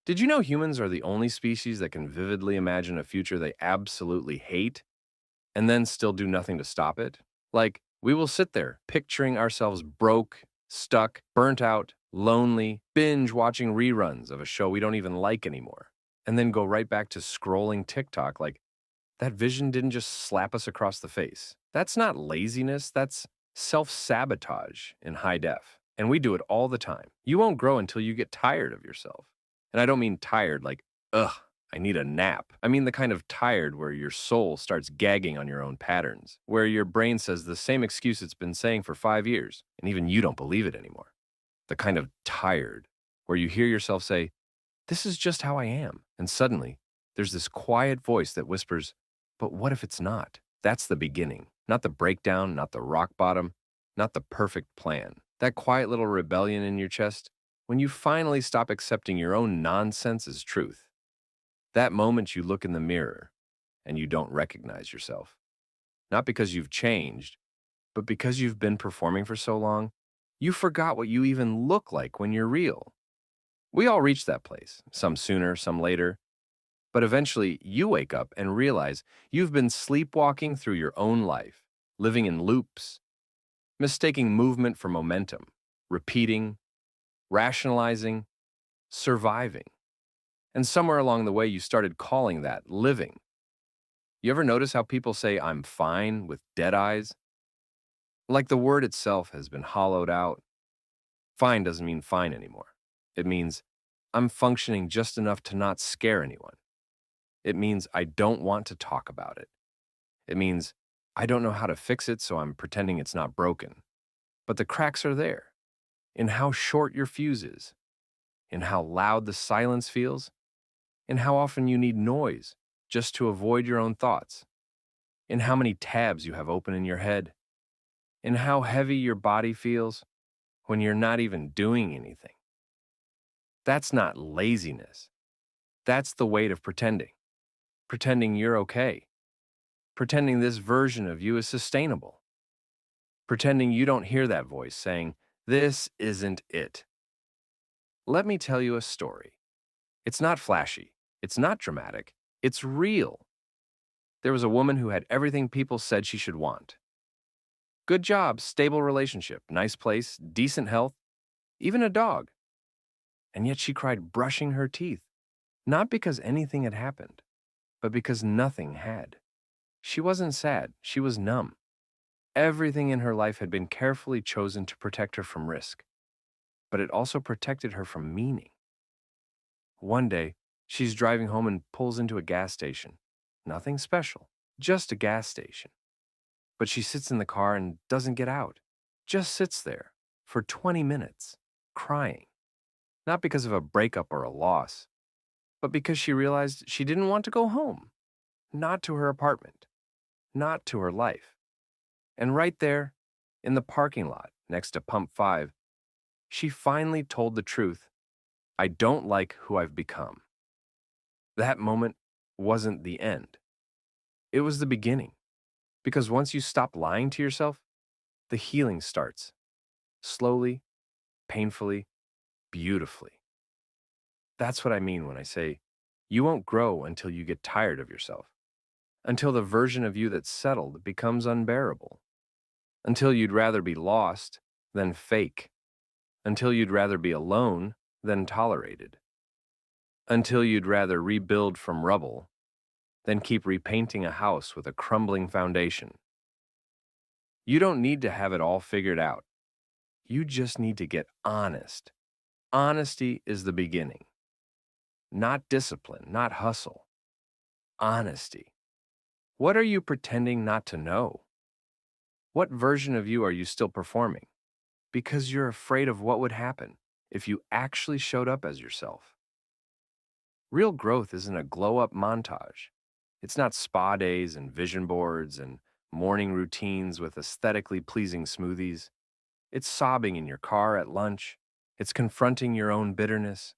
Did you know humans are the only species that can vividly imagine a future they absolutely hate and then still do nothing to stop it? Like, we will sit there picturing ourselves broke, stuck, burnt out, lonely, binge watching reruns of a show we don't even like anymore, and then go right back to scrolling TikTok like that vision didn't just slap us across the face. That's not laziness, that's self sabotage in high def. And we do it all the time. You won't grow until you get tired of yourself. And I don't mean tired like, ugh, I need a nap. I mean the kind of tired where your soul starts gagging on your own patterns, where your brain says the same excuse it's been saying for 5 years, and even you don't believe it anymore. The kind of tired where you hear yourself say, this is just how I am. And suddenly, there's this quiet voice that whispers, but what if it's not? That's the beginning, not the breakdown, not the rock bottom, not the perfect plan. That quiet little rebellion in your chest, when you finally stop accepting your own nonsense as truth. That moment you look in the mirror and you don't recognize yourself. Not because you've changed, but because you've been performing for so long, you forgot what you even look like when you're real. We all reach that place, some sooner, some later. But eventually, you wake up and realize you've been sleepwalking through your own life, living in loops, mistaking movement for momentum, repeating, rationalizing, surviving. And somewhere along the way, you started calling that living. You ever notice how people say, I'm fine, with dead eyes? Like the word itself has been hollowed out. Fine doesn't mean fine anymore. It means I'm functioning just enough to not scare anyone. It means I don't want to talk about it. It means I don't know how to fix it, so I'm pretending it's not broken. But the cracks are there in how short your fuse is, in how loud the silence feels, in how often you need noise just to avoid your own thoughts, in how many tabs you have open in your head, in how heavy your body feels when you're not even doing anything. That's not laziness. That's the weight of pretending. Pretending you're okay. Pretending this version of you is sustainable. Pretending you don't hear that voice saying, this isn't it. Let me tell you a story. It's not flashy. It's not dramatic. It's real. There was a woman who had everything people said she should want. Good job, stable relationship, nice place, decent health, even a dog. And yet she cried brushing her teeth, not because anything had happened, but because nothing had. She wasn't sad, she was numb. Everything in her life had been carefully chosen to protect her from risk, but it also protected her from meaning. One day, she's driving home and pulls into a gas station. Nothing special, just a gas station. But she sits in the car and doesn't get out, just sits there for 20 minutes, crying. Not because of a breakup or a loss, but because she realized she didn't want to go home, not to her apartment, not to her life. And right there, in the parking lot next to Pump 5, she finally told the truth. I don't like who I've become. That moment wasn't the end. It was the beginning. Because once you stop lying to yourself, the healing starts. Slowly, painfully, beautifully. That's what I mean when I say you won't grow until you get tired of yourself. Until the version of you that's settled becomes unbearable. Until you'd rather be lost than fake. Until you'd rather be alone than tolerated. Until you'd rather rebuild from rubble than keep repainting a house with a crumbling foundation. You don't need to have it all figured out. You just need to get honest. Honesty is the beginning. Not discipline, not hustle. Honesty. What are you pretending not to know? What version of you are you still performing? Because you're afraid of what would happen if you actually showed up as yourself. Real growth isn't a glow-up montage. It's not spa days and vision boards and morning routines with aesthetically pleasing smoothies. It's sobbing in your car at lunch. It's confronting your own bitterness.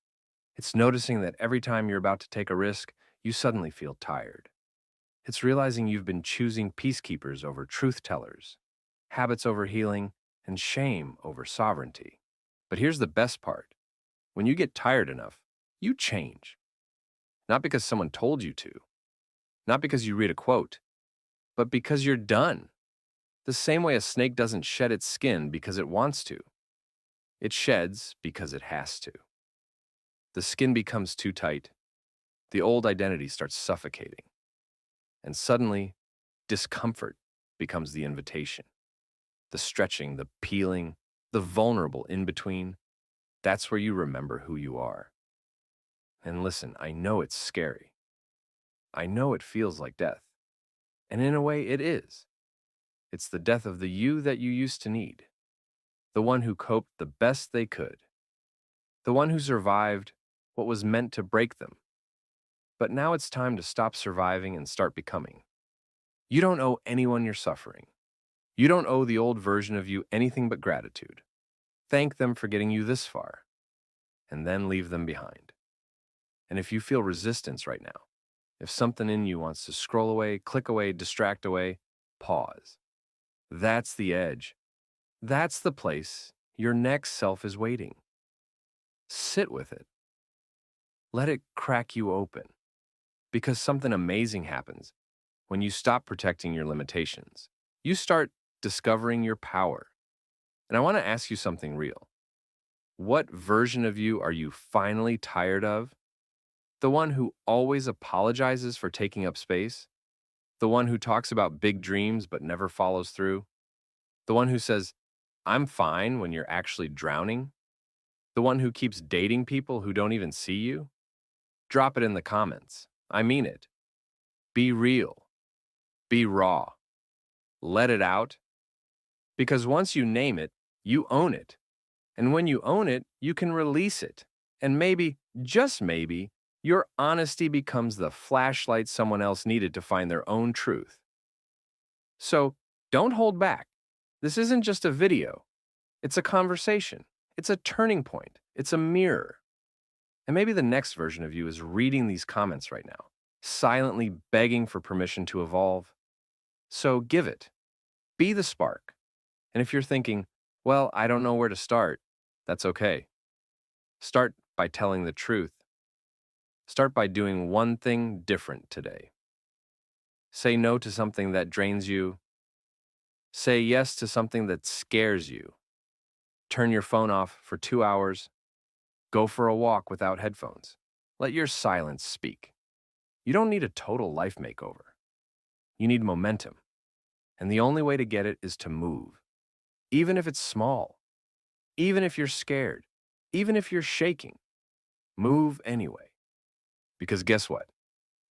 It's noticing that every time you're about to take a risk, you suddenly feel tired. It's realizing you've been choosing peacekeepers over truth tellers, habits over healing, and shame over sovereignty. But here's the best part. When you get tired enough, you change. Not because someone told you to, not because you read a quote, but because you're done. The same way a snake doesn't shed its skin because it wants to, it sheds because it has to. The skin becomes too tight, the old identity starts suffocating, and suddenly, discomfort becomes the invitation. The stretching, the peeling, the vulnerable in between, that's where you remember who you are. And listen, I know it's scary. I know it feels like death. And in a way, it is. It's the death of the you that you used to need, the one who coped the best they could, the one who survived what was meant to break them. But now it's time to stop surviving and start becoming. You don't owe anyone your suffering. You don't owe the old version of you anything but gratitude. Thank them for getting you this far, and then leave them behind. And if you feel resistance right now, if something in you wants to scroll away, click away, distract away, pause. That's the edge. That's the place your next self is waiting. Sit with it. Let it crack you open. Because something amazing happens when you stop protecting your limitations. You start discovering your power. And I want to ask you something real. What version of you are you finally tired of? The one who always apologizes for taking up space? The one who talks about big dreams but never follows through? The one who says, I'm fine when you're actually drowning? The one who keeps dating people who don't even see you? Drop it in the comments. I mean it. Be real. Be raw. Let it out. Because once you name it, you own it. And when you own it, you can release it. And maybe, just maybe, your honesty becomes the flashlight someone else needed to find their own truth. So, don't hold back. This isn't just a video. It's a conversation. It's a turning point. It's a mirror. And maybe the next version of you is reading these comments right now, silently begging for permission to evolve. So give it. Be the spark. And if you're thinking, well, I don't know where to start, that's okay. Start by telling the truth. Start by doing one thing different today. Say no to something that drains you. Say yes to something that scares you. Turn your phone off for 2 hours. Go for a walk without headphones. Let your silence speak. You don't need a total life makeover. You need momentum. And the only way to get it is to move. Even if it's small. Even if you're scared. Even if you're shaking. Move anyway. Because guess what?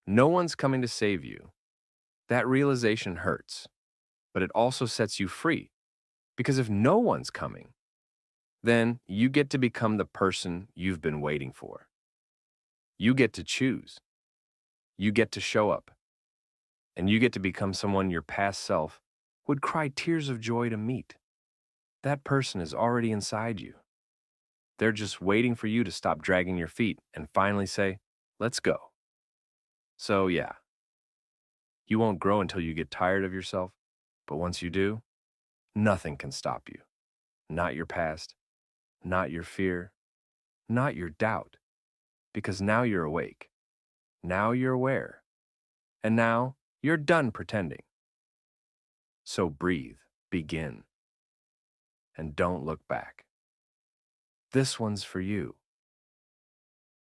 No one's coming to save you. That realization hurts. But it also sets you free. Because if no one's coming, then you get to become the person you've been waiting for. You get to choose. You get to show up. And you get to become someone your past self would cry tears of joy to meet. That person is already inside you. They're just waiting for you to stop dragging your feet and finally say, let's go. So yeah, you won't grow until you get tired of yourself, but once you do, nothing can stop you. Not your past, not your fear, not your doubt, because now you're awake. Now you're aware. And now you're done pretending. So breathe, begin, and don't look back. This one's for you.